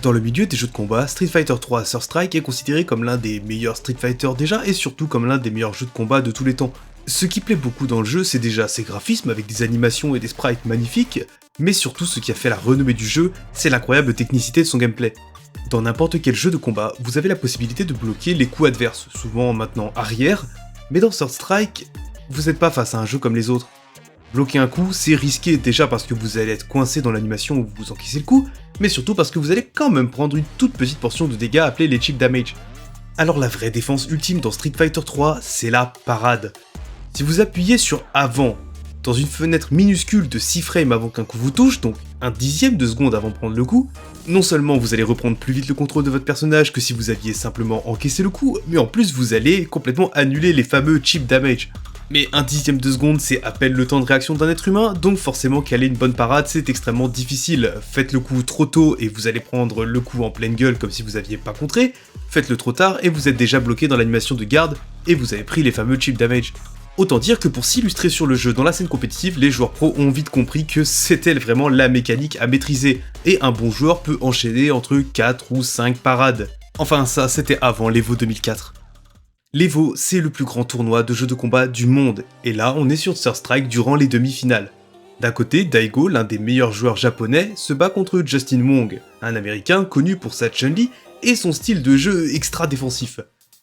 Dans le milieu des jeux de combat, Street Fighter 3 Third Strike est considéré comme l'un des meilleurs Street Fighter déjà et surtout comme l'un des meilleurs jeux de combat de tous les temps. Ce qui plaît beaucoup dans le jeu, c'est déjà ses graphismes avec des animations et des sprites magnifiques, mais surtout ce qui a fait la renommée du jeu, c'est l'incroyable technicité de son gameplay. Dans n'importe quel jeu de combat, vous avez la possibilité de bloquer les coups adverses, souvent maintenant arrière, mais dans Third Strike, vous n'êtes pas face à un jeu comme les autres. Bloquer un coup, c'est risqué déjà parce que vous allez être coincé dans l'animation où vous encaissez le coup, mais surtout parce que vous allez quand même prendre une toute petite portion de dégâts appelés les chip damage. Alors la vraie défense ultime dans Street Fighter 3, c'est la parade. Si vous appuyez sur avant, dans une fenêtre minuscule de 6 frames avant qu'un coup vous touche, donc un dixième de seconde avant de prendre le coup, non seulement vous allez reprendre plus vite le contrôle de votre personnage que si vous aviez simplement encaissé le coup, mais en plus vous allez complètement annuler les fameux chip damage. Mais un dixième de seconde, c'est à peine le temps de réaction d'un être humain, donc forcément caler une bonne parade, c'est extrêmement difficile. Faites le coup trop tôt et vous allez prendre le coup en pleine gueule comme si vous aviez pas contré, faites-le trop tard et vous êtes déjà bloqué dans l'animation de garde et vous avez pris les fameux chip damage. Autant dire que pour s'illustrer sur le jeu dans la scène compétitive, les joueurs pros ont vite compris que c'était vraiment la mécanique à maîtriser, et un bon joueur peut enchaîner entre 4 ou 5 parades. Enfin ça, c'était avant l'Evo 2004. L'Evo, c'est le plus grand tournoi de jeux de combat du monde, et là on est sur Third Strike durant les demi-finales. D'un côté, Daigo, l'un des meilleurs joueurs japonais, se bat contre Justin Wong, un américain connu pour sa Chun-Li et son style de jeu extra défensif.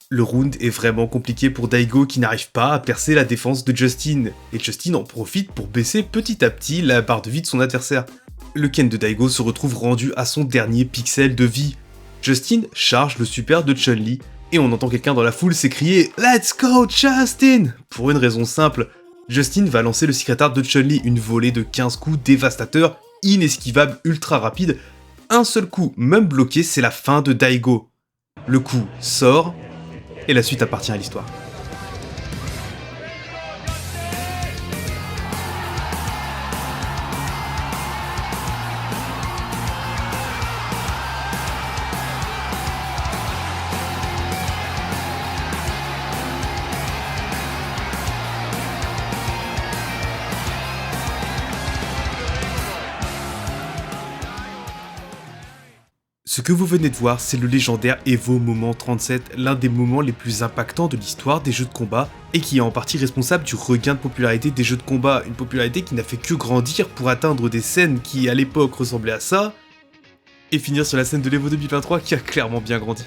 Le round est vraiment compliqué pour Daigo qui n'arrive pas à percer la défense de Justin, et Justin en profite pour baisser petit à petit la barre de vie de son adversaire. Le Ken de Daigo se retrouve rendu à son dernier pixel de vie. Justin charge le super de Chun-Li, et on entend quelqu'un dans la foule s'écrier « Let's go Justin !» Pour une raison simple, Justin va lancer le Secret Art de Chun-Li, une volée de 15 coups dévastateurs, inesquivable, ultra rapide. Un seul coup, même bloqué, c'est la fin de Daigo. Le coup sort, et la suite appartient à l'histoire. Ce que vous venez de voir, c'est le légendaire Evo Moment 37, l'un des moments les plus impactants de l'histoire des jeux de combat, et qui est en partie responsable du regain de popularité des jeux de combat, une popularité qui n'a fait que grandir pour atteindre des scènes qui à l'époque ressemblaient à ça, et finir sur la scène de l'Evo 2023 qui a clairement bien grandi.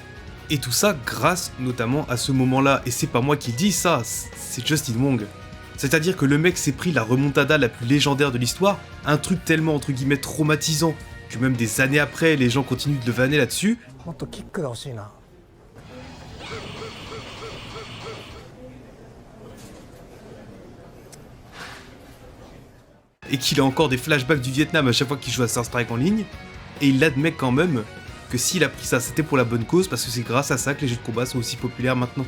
Et tout ça grâce notamment à ce moment-là, et c'est pas moi qui dis ça, c'est Justin Wong. C'est-à-dire que le mec s'est pris la remontada la plus légendaire de l'histoire, un truc tellement entre guillemets traumatisant, que même des années après, les gens continuent de le vanner là-dessus. Et qu'il a encore des flashbacks du Vietnam à chaque fois qu'il joue à Third Strike en ligne. Et il admet quand même que s'il a pris ça, c'était pour la bonne cause, parce que c'est grâce à ça que les jeux de combat sont aussi populaires maintenant.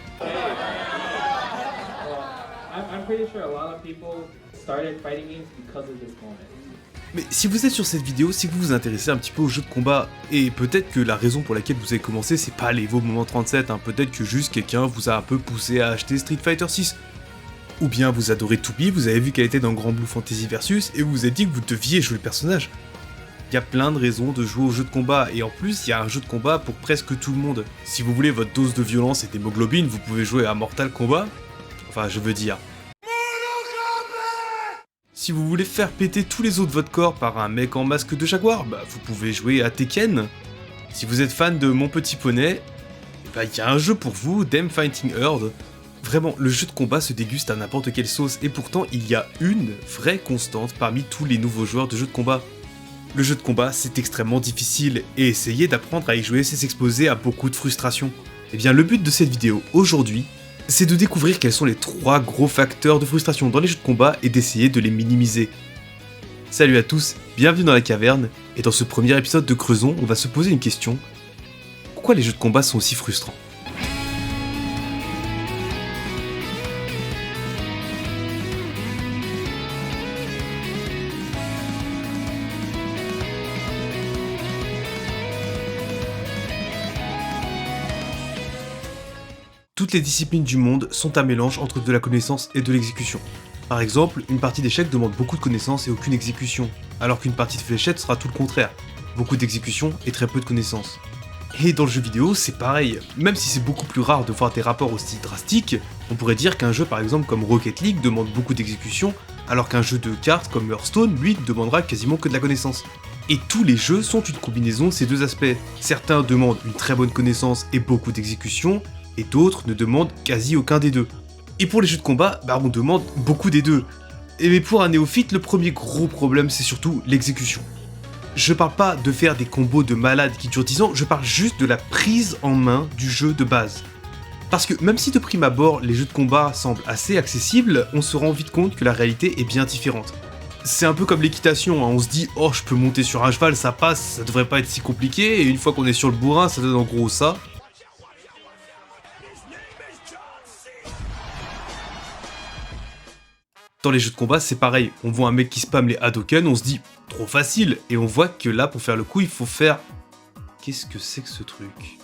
I'm pretty sure a lot of people started fighting games because of this moment. Mais si vous êtes sur cette vidéo, c'est que vous vous intéressez un petit peu aux jeux de combat, et peut-être que la raison pour laquelle vous avez commencé, c'est pas l'Evo Moment 37, peut-être que juste quelqu'un vous a un peu poussé à acheter Street Fighter 6. Ou bien vous adorez 2B, vous avez vu qu'elle était dans Grand Blue Fantasy Versus, et vous vous êtes dit que vous deviez jouer le personnage. Il y a plein de raisons de jouer aux jeux de combat, et en plus il y a un jeu de combat pour presque tout le monde. Si vous voulez votre dose de violence et d'hémoglobine, vous pouvez jouer à Mortal Kombat. Enfin, je veux dire... Si vous voulez faire péter tous les os de votre corps par un mec en masque de jaguar, vous pouvez jouer à Tekken. Si vous êtes fan de Mon Petit Poney, il y a un jeu pour vous, Them Fighting Herd. Vraiment, le jeu de combat se déguste à n'importe quelle sauce, et pourtant il y a une vraie constante parmi tous les nouveaux joueurs de jeux de combat. Le jeu de combat, c'est extrêmement difficile, et essayer d'apprendre à y jouer, c'est s'exposer à beaucoup de frustration. Et bien le but de cette vidéo aujourd'hui, c'est de découvrir quels sont les 3 gros facteurs de frustration dans les jeux de combat et d'essayer de les minimiser. Salut à tous, bienvenue dans la caverne, et dans ce premier épisode de Creusons, on va se poser une question. Pourquoi les jeux de combat sont aussi frustrants ? Toutes les disciplines du monde sont un mélange entre de la connaissance et de l'exécution. Par exemple, une partie d'échecs demande beaucoup de connaissances et aucune exécution, alors qu'une partie de fléchettes sera tout le contraire. beaucoup d'exécution et très peu de connaissances. Et dans le jeu vidéo, c'est pareil, même si c'est beaucoup plus rare de voir des rapports aussi drastiques, on pourrait dire qu'un jeu par exemple comme Rocket League demande beaucoup d'exécution, alors qu'un jeu de cartes comme Hearthstone, lui, demandera quasiment que de la connaissance. Et tous les jeux sont une combinaison de ces deux aspects. Certains demandent une très bonne connaissance et beaucoup d'exécution, et d'autres ne demandent quasi aucun des deux. Et pour les jeux de combat, on demande beaucoup des deux. Mais pour un néophyte, le premier gros problème c'est surtout l'exécution. Je parle pas de faire des combos de malades qui durent 10 ans, je parle juste de la prise en main du jeu de base. Parce que même si de prime abord les jeux de combat semblent assez accessibles, on se rend vite compte que la réalité est bien différente. C'est un peu comme l'équitation, on se dit « Oh, je peux monter sur un cheval, ça passe, ça devrait pas être si compliqué », et une fois qu'on est sur le bourrin, ça donne en gros ça. Dans les jeux de combat, c'est pareil, on voit un mec qui spamme les Hadouken, on se dit « Trop facile », et on voit que là, pour faire le coup, il faut faire... Qu'est-ce que c'est que ce truc ?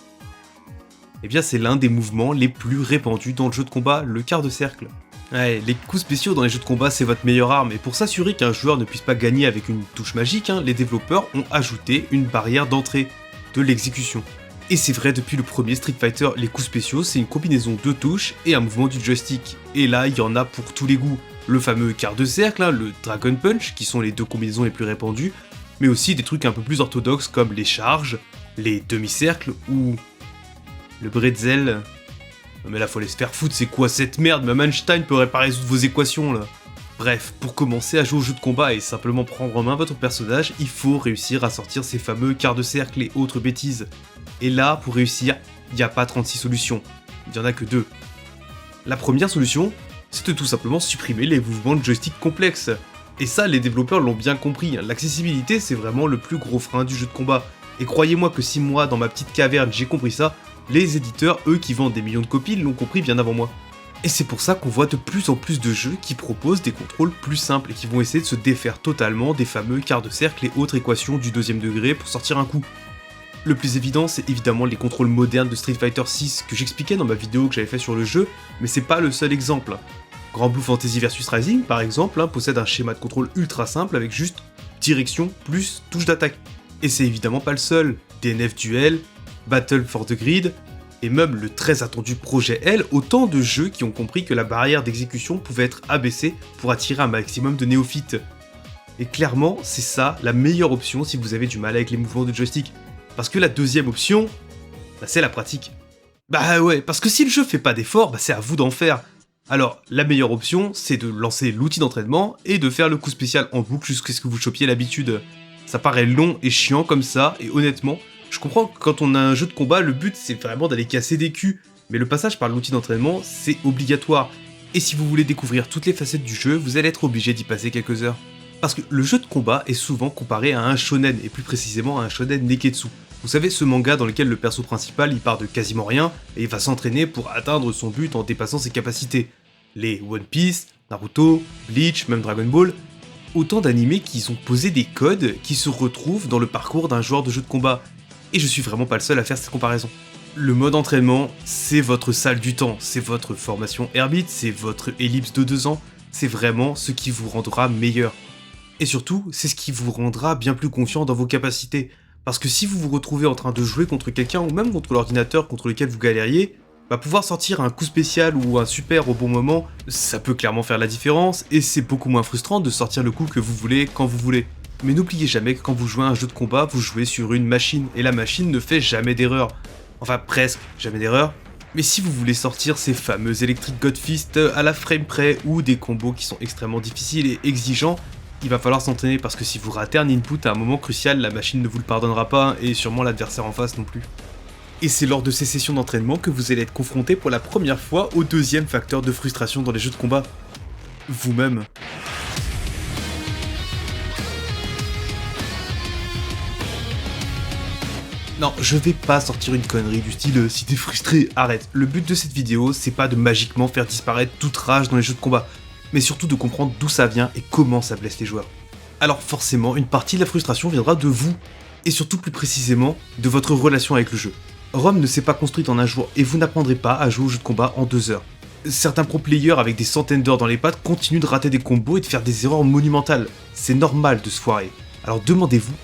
Eh bien, c'est l'un des mouvements les plus répandus dans le jeu de combat, le quart de cercle. Ouais, les coups spéciaux dans les jeux de combat, c'est votre meilleure arme, et pour s'assurer qu'un joueur ne puisse pas gagner avec une touche magique, les développeurs ont ajouté une barrière d'entrée, de l'exécution. Et c'est vrai, depuis le premier Street Fighter, les coups spéciaux, c'est une combinaison de touches et un mouvement du joystick. Et là, il y en a pour tous les goûts. Le fameux quart de cercle, le Dragon Punch, qui sont les deux combinaisons les plus répandues, mais aussi des trucs un peu plus orthodoxes comme les charges, les demi-cercles ou le bretzel. Non mais là faut aller se faire foutre, c'est quoi cette merde? Même Einstein pourrait pas résoudre vos équations là. Bref, pour commencer à jouer au jeu de combat et simplement prendre en main votre personnage, il faut réussir à sortir ces fameux quarts de cercle et autres bêtises. Et là, pour réussir, il n'y a pas 36 solutions, il n'y en a que 2. La première solution, c'est de tout simplement supprimer les mouvements de joystick complexes. Et ça, les développeurs l'ont bien compris, l'accessibilité c'est vraiment le plus gros frein du jeu de combat. Et croyez-moi que si moi, dans ma petite caverne, j'ai compris ça, les éditeurs, eux qui vendent des millions de copies, l'ont compris bien avant moi. Et c'est pour ça qu'on voit de plus en plus de jeux qui proposent des contrôles plus simples et qui vont essayer de se défaire totalement des fameux quarts de cercle et autres équations du deuxième degré pour sortir un coup. Le plus évident, c'est évidemment les contrôles modernes de Street Fighter 6 que j'expliquais dans ma vidéo que j'avais fait sur le jeu, mais c'est pas le seul exemple. Grand Blue Fantasy vs Rising, par exemple, possède un schéma de contrôle ultra simple avec juste direction plus touche d'attaque. Et c'est évidemment pas le seul. DNF Duel, Battle for the Grid, et même le très attendu Projet L, autant de jeux qui ont compris que la barrière d'exécution pouvait être abaissée pour attirer un maximum de néophytes. Et clairement, c'est ça la meilleure option si vous avez du mal avec les mouvements de joystick. Parce que la deuxième option, c'est la pratique. Bah ouais, parce que si le jeu fait pas d'effort, c'est à vous d'en faire. Alors, la meilleure option, c'est de lancer l'outil d'entraînement et de faire le coup spécial en boucle jusqu'à ce que vous chopiez l'habitude. Ça paraît long et chiant comme ça, et honnêtement, je comprends que quand on a un jeu de combat, le but c'est vraiment d'aller casser des culs, mais le passage par l'outil d'entraînement, c'est obligatoire. Et si vous voulez découvrir toutes les facettes du jeu, vous allez être obligé d'y passer quelques heures. Parce que le jeu de combat est souvent comparé à un shonen, et plus précisément à un shonen neketsu. Vous savez, ce manga dans lequel le perso principal il part de quasiment rien, et il va s'entraîner pour atteindre son but en dépassant ses capacités. Les One Piece, Naruto, Bleach, même Dragon Ball, autant d'animés qui ont posé des codes qui se retrouvent dans le parcours d'un joueur de jeu de combat. Et je suis vraiment pas le seul à faire cette comparaison. Le mode entraînement, c'est votre salle du temps, c'est votre formation Airbeat, c'est votre ellipse de 2 ans, c'est vraiment ce qui vous rendra meilleur. Et surtout, c'est ce qui vous rendra bien plus confiant dans vos capacités. Parce que si vous vous retrouvez en train de jouer contre quelqu'un ou même contre l'ordinateur contre lequel vous galériez, pouvoir sortir un coup spécial ou un super au bon moment, ça peut clairement faire la différence, et c'est beaucoup moins frustrant de sortir le coup que vous voulez quand vous voulez. Mais n'oubliez jamais que quand vous jouez à un jeu de combat, vous jouez sur une machine, et la machine ne fait jamais d'erreur. Enfin presque jamais d'erreur. Mais si vous voulez sortir ces fameux Electric Godfist à la frame près, ou des combos qui sont extrêmement difficiles et exigeants, il va falloir s'entraîner parce que si vous ratez un input à un moment crucial, la machine ne vous le pardonnera pas, et sûrement l'adversaire en face non plus. Et c'est lors de ces sessions d'entraînement que vous allez être confronté pour la première fois au deuxième facteur de frustration dans les jeux de combat. Vous-même. Non, je vais pas sortir une connerie du style si t'es frustré, arrête. Le but de cette vidéo, c'est pas de magiquement faire disparaître toute rage dans les jeux de combat, mais surtout de comprendre d'où ça vient et comment ça blesse les joueurs. Alors forcément, une partie de la frustration viendra de vous, et surtout plus précisément, de votre relation avec le jeu. Rome ne s'est pas construite en un jour, et vous n'apprendrez pas à jouer au jeu de combat en 2 heures. Certains pro players avec des centaines d'heures dans les pattes continuent de rater des combos et de faire des erreurs monumentales. C'est normal de se foirer. Alors demandez-vous,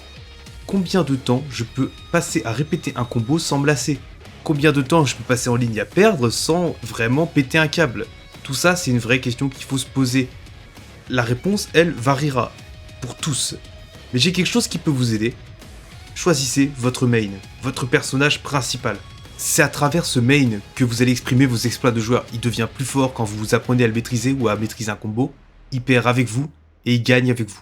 combien de temps je peux passer à répéter un combo sans me lasser? Combien de temps je peux passer en ligne à perdre sans vraiment péter un câble? Tout ça, c'est une vraie question qu'il faut se poser. La réponse, elle, variera pour tous. Mais j'ai quelque chose qui peut vous aider. Choisissez votre main, votre personnage principal. C'est à travers ce main que vous allez exprimer vos exploits de joueur. Il devient plus fort quand vous apprenez à le maîtriser ou à maîtriser un combo. Il perd avec vous et il gagne avec vous.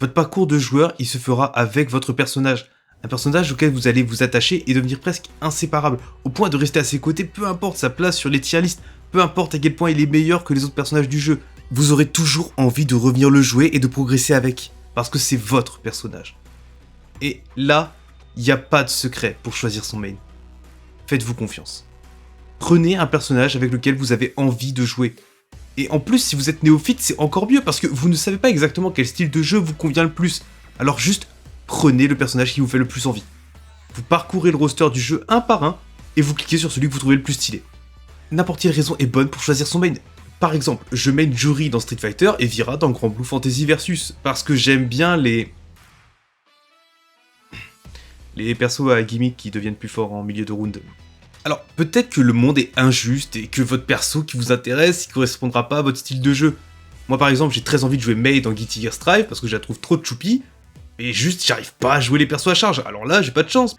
Votre parcours de joueur, il se fera avec votre personnage. Un personnage auquel vous allez vous attacher et devenir presque inséparable, au point de rester à ses côtés, peu importe sa place sur les tier lists, peu importe à quel point il est meilleur que les autres personnages du jeu. Vous aurez toujours envie de revenir le jouer et de progresser avec, parce que c'est votre personnage. Et là, il n'y a pas de secret pour choisir son main. Faites-vous confiance. Prenez un personnage avec lequel vous avez envie de jouer. Et en plus, si vous êtes néophyte, c'est encore mieux, parce que vous ne savez pas exactement quel style de jeu vous convient le plus. Alors juste, prenez le personnage qui vous fait le plus envie. Vous parcourez le roster du jeu un par un, et vous cliquez sur celui que vous trouvez le plus stylé. N'importe quelle raison est bonne pour choisir son main. Par exemple, je main Juri dans Street Fighter et Vira dans Grand Blue Fantasy Versus, parce que j'aime bien les persos à gimmick qui deviennent plus forts en milieu de round. Alors, peut-être que le monde est injuste et que votre perso qui vous intéresse, il correspondra pas à votre style de jeu. Moi par exemple, j'ai très envie de jouer Mei dans Guilty Gear Strive parce que je la trouve trop choupi, et juste j'arrive pas à jouer les persos à charge, alors là j'ai pas de chance.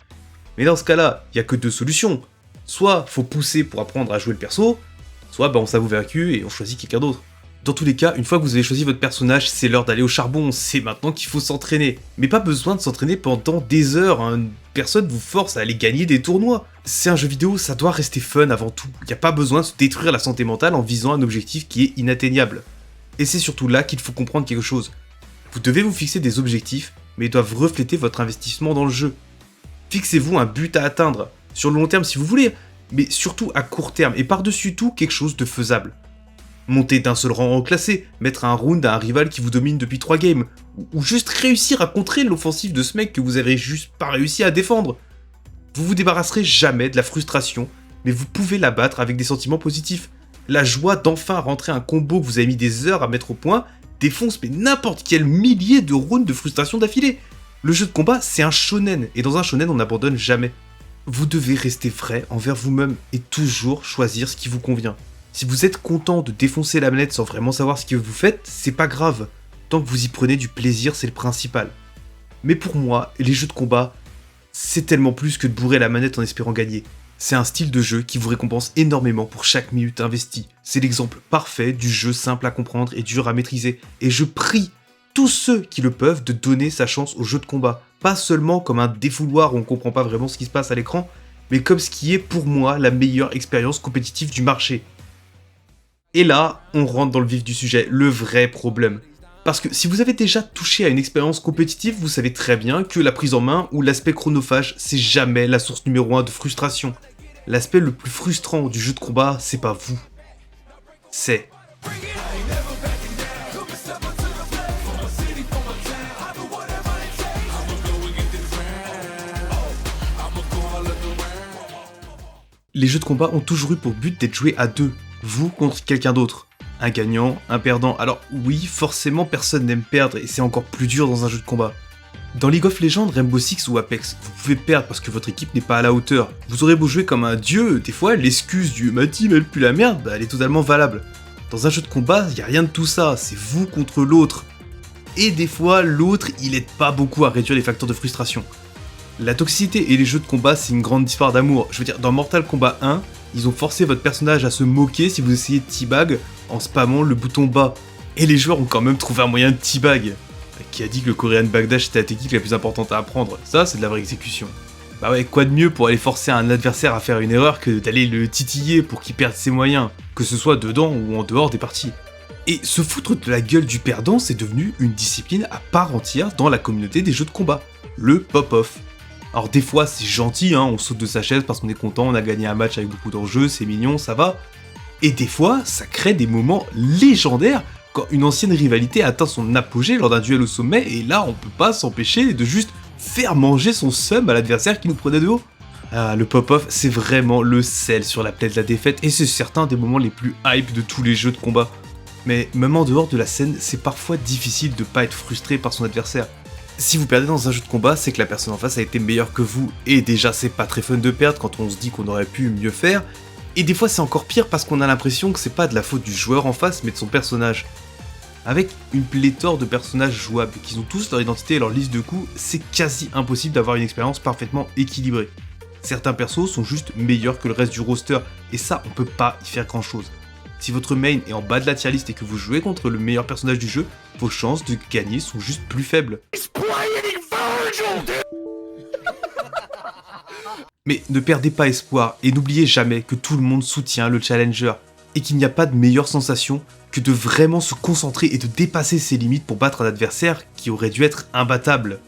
Mais dans ce cas-là, il y a que deux solutions. Soit faut pousser pour apprendre à jouer le perso, soit on s'avoue vaincu et on choisit quelqu'un d'autre. Dans tous les cas, une fois que vous avez choisi votre personnage, c'est l'heure d'aller au charbon, c'est maintenant qu'il faut s'entraîner. Mais pas besoin de s'entraîner pendant des heures, hein. Personne vous force à aller gagner des tournois. C'est un jeu vidéo, ça doit rester fun avant tout. Y a pas besoin de se détruire la santé mentale en visant un objectif qui est inatteignable. Et c'est surtout là qu'il faut comprendre quelque chose. Vous devez vous fixer des objectifs, mais ils doivent refléter votre investissement dans le jeu. Fixez-vous un but à atteindre, sur le long terme si vous voulez, mais surtout à court terme, et par-dessus tout quelque chose de faisable. Monter d'un seul rang en classé, mettre un round à un rival qui vous domine depuis 3 games, ou juste réussir à contrer l'offensive de ce mec que vous avez juste pas réussi à défendre. Vous vous débarrasserez jamais de la frustration, mais vous pouvez la battre avec des sentiments positifs. La joie d'enfin rentrer un combo que vous avez mis des heures à mettre au point défonce mais n'importe quel millier de rounds de frustration d'affilée. Le jeu de combat, c'est un shonen, et dans un shonen, on n'abandonne jamais. Vous devez rester vrai envers vous-même et toujours choisir ce qui vous convient. Si vous êtes content de défoncer la manette sans vraiment savoir ce que vous faites, c'est pas grave. Tant que vous y prenez du plaisir, c'est le principal. Mais pour moi, les jeux de combat, c'est tellement plus que de bourrer la manette en espérant gagner. C'est un style de jeu qui vous récompense énormément pour chaque minute investie. C'est l'exemple parfait du jeu simple à comprendre et dur à maîtriser. Et je prie tous ceux qui le peuvent de donner sa chance aux jeux de combat. Pas seulement comme un défouloir où on comprend pas vraiment ce qui se passe à l'écran, mais comme ce qui est pour moi la meilleure expérience compétitive du marché. Et là, on rentre dans le vif du sujet, le vrai problème. Parce que si vous avez déjà touché à une expérience compétitive, vous savez très bien que la prise en main ou l'aspect chronophage, c'est jamais la source numéro 1 de frustration. L'aspect le plus frustrant du jeu de combat, c'est pas vous. C'est... Les jeux de combat ont toujours eu pour but d'être joués à deux, vous contre quelqu'un d'autre. Un gagnant, un perdant. Alors oui, forcément personne n'aime perdre et c'est encore plus dur dans un jeu de combat. Dans League of Legends, Rainbow Six ou Apex, vous pouvez perdre parce que votre équipe n'est pas à la hauteur. Vous aurez beau jouer comme un dieu, des fois l'excuse du « ma team elle pue la merde », elle est totalement valable. Dans un jeu de combat, y a rien de tout ça, c'est vous contre l'autre. Et des fois, l'autre, il aide pas beaucoup à réduire les facteurs de frustration. La toxicité et les jeux de combat, c'est une grande histoire d'amour. Je veux dire, dans Mortal Kombat 1, ils ont forcé votre personnage à se moquer si vous essayez de teabag en spammant le bouton bas. Et les joueurs ont quand même trouvé un moyen de teabag. Qui a dit que le Korean Backdash c'était la technique la plus importante à apprendre? Ça, c'est de la vraie exécution. Bah ouais, quoi de mieux pour aller forcer un adversaire à faire une erreur que d'aller le titiller pour qu'il perde ses moyens, que ce soit dedans ou en dehors des parties. Et se foutre de la gueule du perdant, c'est devenu une discipline à part entière dans la communauté des jeux de combat. Le pop-off. Alors des fois c'est gentil, hein, on saute de sa chaise parce qu'on est content, on a gagné un match avec beaucoup d'enjeux, c'est mignon, ça va. Et des fois, ça crée des moments légendaires quand une ancienne rivalité atteint son apogée lors d'un duel au sommet, et là on peut pas s'empêcher de juste faire manger son seum à l'adversaire qui nous prenait de haut. Ah, le pop-off, c'est vraiment le sel sur la plaie de la défaite, et c'est certains des moments les plus hype de tous les jeux de combat. Mais même en dehors de la scène, c'est parfois difficile de pas être frustré par son adversaire. Si vous perdez dans un jeu de combat, c'est que la personne en face a été meilleure que vous, et déjà c'est pas très fun de perdre quand on se dit qu'on aurait pu mieux faire, et des fois c'est encore pire parce qu'on a l'impression que c'est pas de la faute du joueur en face mais de son personnage. Avec une pléthore de personnages jouables qui ont tous leur identité et leur liste de coups, c'est quasi impossible d'avoir une expérience parfaitement équilibrée. Certains persos sont juste meilleurs que le reste du roster, et ça on peut pas y faire grand chose. Si votre main est en bas de la tier list et que vous jouez contre le meilleur personnage du jeu, vos chances de gagner sont juste plus faibles. Mais ne perdez pas espoir et n'oubliez jamais que tout le monde soutient le challenger et qu'il n'y a pas de meilleure sensation que de vraiment se concentrer et de dépasser ses limites pour battre un adversaire qui aurait dû être imbattable.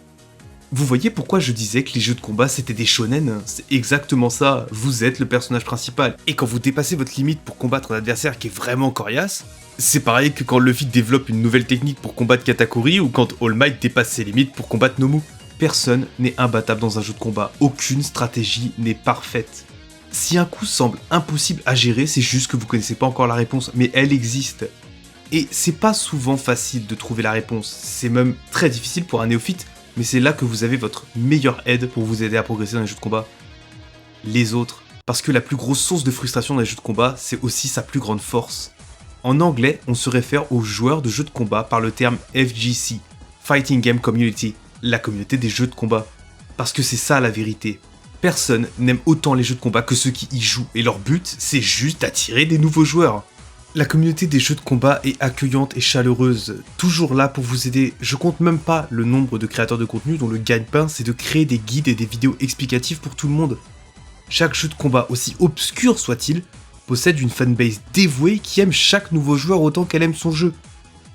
Vous voyez pourquoi je disais que les jeux de combat c'était des shonen? C'est exactement ça, vous êtes le personnage principal. Et quand vous dépassez votre limite pour combattre un adversaire qui est vraiment coriace, c'est pareil que quand Luffy développe une nouvelle technique pour combattre Katakuri ou quand All Might dépasse ses limites pour combattre Nomu. Personne n'est imbattable dans un jeu de combat, aucune stratégie n'est parfaite. Si un coup semble impossible à gérer, c'est juste que vous connaissez pas encore la réponse, mais elle existe. Et c'est pas souvent facile de trouver la réponse, c'est même très difficile pour un néophyte, mais c'est là que vous avez votre meilleure aide pour vous aider à progresser dans les jeux de combat. Les autres. Parce que la plus grosse source de frustration dans les jeux de combat, c'est aussi sa plus grande force. En anglais, on se réfère aux joueurs de jeux de combat par le terme FGC, Fighting Game Community, la communauté des jeux de combat. Parce que c'est ça la vérité. Personne n'aime autant les jeux de combat que ceux qui y jouent, et leur but, c'est juste d'attirer des nouveaux joueurs. La communauté des jeux de combat est accueillante et chaleureuse, toujours là pour vous aider. Je compte même pas le nombre de créateurs de contenu dont le gagne-pain c'est de créer des guides et des vidéos explicatives pour tout le monde. Chaque jeu de combat, aussi obscur soit-il, possède une fanbase dévouée qui aime chaque nouveau joueur autant qu'elle aime son jeu.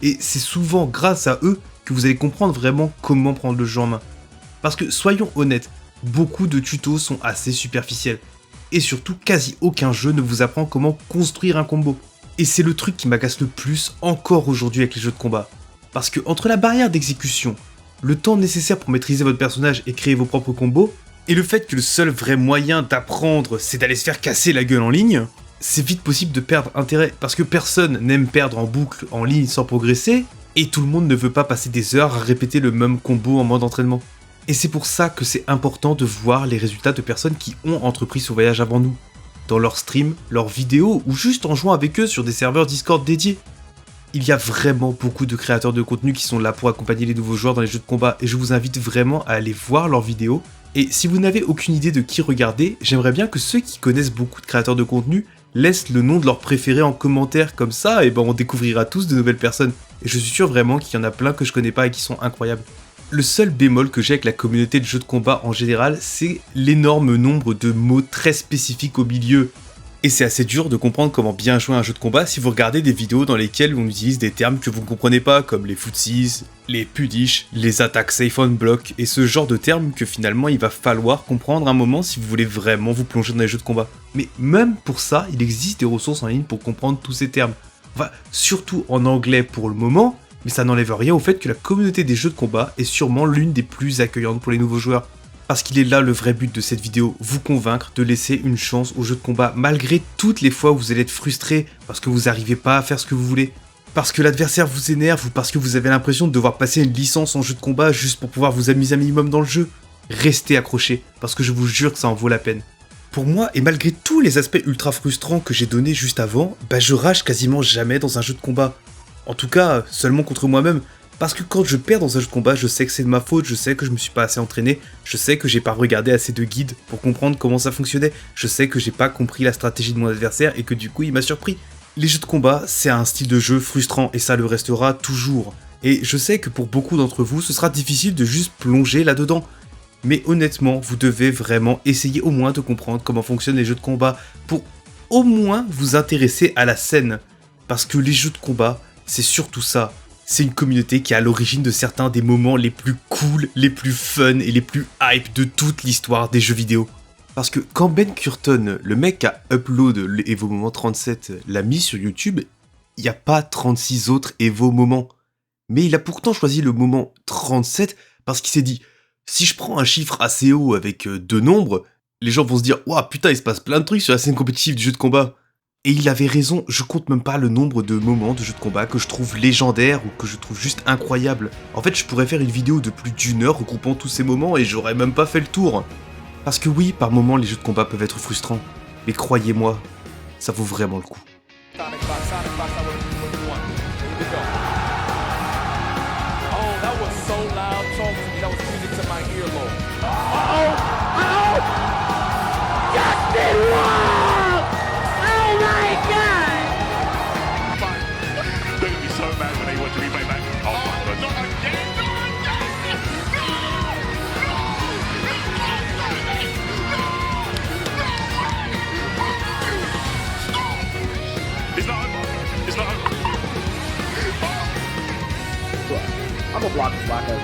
Et c'est souvent grâce à eux que vous allez comprendre vraiment comment prendre le jeu en main. Parce que soyons honnêtes, beaucoup de tutos sont assez superficiels. Et surtout, quasi aucun jeu ne vous apprend comment construire un combo. Et c'est le truc qui m'agace le plus encore aujourd'hui avec les jeux de combat. Parce que entre la barrière d'exécution, le temps nécessaire pour maîtriser votre personnage et créer vos propres combos, et le fait que le seul vrai moyen d'apprendre c'est d'aller se faire casser la gueule en ligne, c'est vite possible de perdre intérêt. Parce que personne n'aime perdre en boucle en ligne sans progresser, et tout le monde ne veut pas passer des heures à répéter le même combo en mode entraînement. Et c'est pour ça que c'est important de voir les résultats de personnes qui ont entrepris ce voyage avant nous. Dans leurs streams, leurs vidéos ou juste en jouant avec eux sur des serveurs Discord dédiés. Il y a vraiment beaucoup de créateurs de contenu qui sont là pour accompagner les nouveaux joueurs dans les jeux de combat et je vous invite vraiment à aller voir leurs vidéos. Et si vous n'avez aucune idée de qui regarder, j'aimerais bien que ceux qui connaissent beaucoup de créateurs de contenu laissent le nom de leur préféré en commentaire, comme ça et ben on découvrira tous de nouvelles personnes. Et je suis sûr vraiment qu'il y en a plein que je connais pas et qui sont incroyables. Le seul bémol que j'ai avec la communauté de jeux de combat en général, c'est l'énorme nombre de mots très spécifiques au milieu. Et c'est assez dur de comprendre comment bien jouer à un jeu de combat si vous regardez des vidéos dans lesquelles on utilise des termes que vous ne comprenez pas, comme les footsies, les pudish, les attaques safe on block, et ce genre de termes que finalement il va falloir comprendre un moment si vous voulez vraiment vous plonger dans les jeux de combat. Mais même pour ça, il existe des ressources en ligne pour comprendre tous ces termes. Enfin, surtout en anglais pour le moment, mais ça n'enlève rien au fait que la communauté des jeux de combat est sûrement l'une des plus accueillantes pour les nouveaux joueurs. Parce qu'il est là le vrai but de cette vidéo, vous convaincre de laisser une chance aux jeux de combat malgré toutes les fois où vous allez être frustré parce que vous n'arrivez pas à faire ce que vous voulez. Parce que l'adversaire vous énerve ou parce que vous avez l'impression de devoir passer une licence en jeu de combat juste pour pouvoir vous amuser un minimum dans le jeu. Restez accrochés, parce que je vous jure que ça en vaut la peine. Pour moi, et malgré tous les aspects ultra frustrants que j'ai donnés juste avant, je rage quasiment jamais dans un jeu de combat. En tout cas, seulement contre moi-même. Parce que quand je perds dans un jeu de combat, je sais que c'est de ma faute, je sais que je me suis pas assez entraîné, je sais que j'ai pas regardé assez de guides pour comprendre comment ça fonctionnait, je sais que j'ai pas compris la stratégie de mon adversaire et que du coup il m'a surpris. Les jeux de combat, c'est un style de jeu frustrant et ça le restera toujours. Et je sais que pour beaucoup d'entre vous, ce sera difficile de juste plonger là-dedans. Mais honnêtement, vous devez vraiment essayer au moins de comprendre comment fonctionnent les jeux de combat pour au moins vous intéresser à la scène. Parce que les jeux de combat, c'est surtout ça. C'est une communauté qui est à l'origine de certains des moments les plus cool, les plus fun et les plus hype de toute l'histoire des jeux vidéo. Parce que quand Ben Curton, le mec qui a upload le Evo Moment 37, l'a mis sur YouTube, il n'y a pas 36 autres Evo Moments. Mais il a pourtant choisi le moment 37 parce qu'il s'est dit, si je prends un chiffre assez haut avec deux nombres, les gens vont se dire, ouah putain il se passe plein de trucs sur la scène compétitive du jeu de combat. Et il avait raison, je compte même pas le nombre de moments de jeux de combat que je trouve légendaires ou que je trouve juste incroyables. En fait, je pourrais faire une vidéo de plus d'1 heure regroupant tous ces moments et j'aurais même pas fait le tour. Parce que oui, par moments, les jeux de combat peuvent être frustrants. Mais croyez-moi, ça vaut vraiment le coup. I'm gonna block this black ass.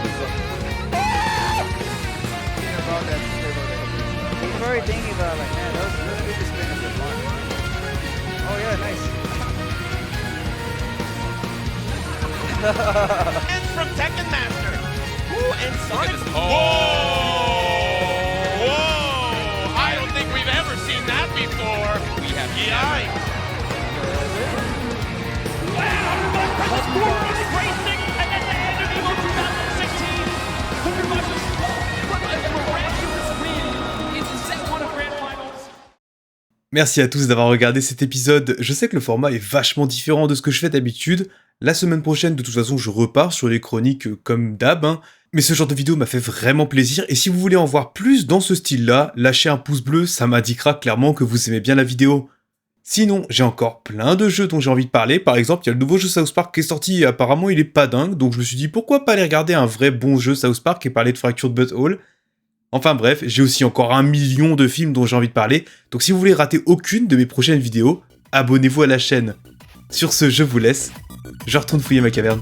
He's very thinking about like, man, those people spin a good block. Oh yeah, nice. And from Tekken Master. Ooh, and Sonic. Whoa! I don't think we've ever seen that before. We have yikes. Racing, and at the end of EVO 2016, Cooper Rush's miraculous win in set 1 of Grand Finals. Merci à tous d'avoir regardé cet épisode. Je sais que le format est vachement différent de ce que je fais d'habitude. La semaine prochaine, de toute façon, je repars sur les chroniques comme d'hab, hein. Mais ce genre de vidéo m'a fait vraiment plaisir, et si vous voulez en voir plus dans ce style-là, lâchez un pouce bleu, ça m'indiquera clairement que vous aimez bien la vidéo. Sinon, j'ai encore plein de jeux dont j'ai envie de parler, par exemple, il y a le nouveau jeu South Park qui est sorti et apparemment il est pas dingue, donc je me suis dit pourquoi pas aller regarder un vrai bon jeu South Park et parler de Fractured But Whole. Enfin bref, j'ai aussi encore 1 million de films dont j'ai envie de parler, donc si vous voulez rater aucune de mes prochaines vidéos, abonnez-vous à la chaîne. Sur ce, je vous laisse, je retourne fouiller ma caverne.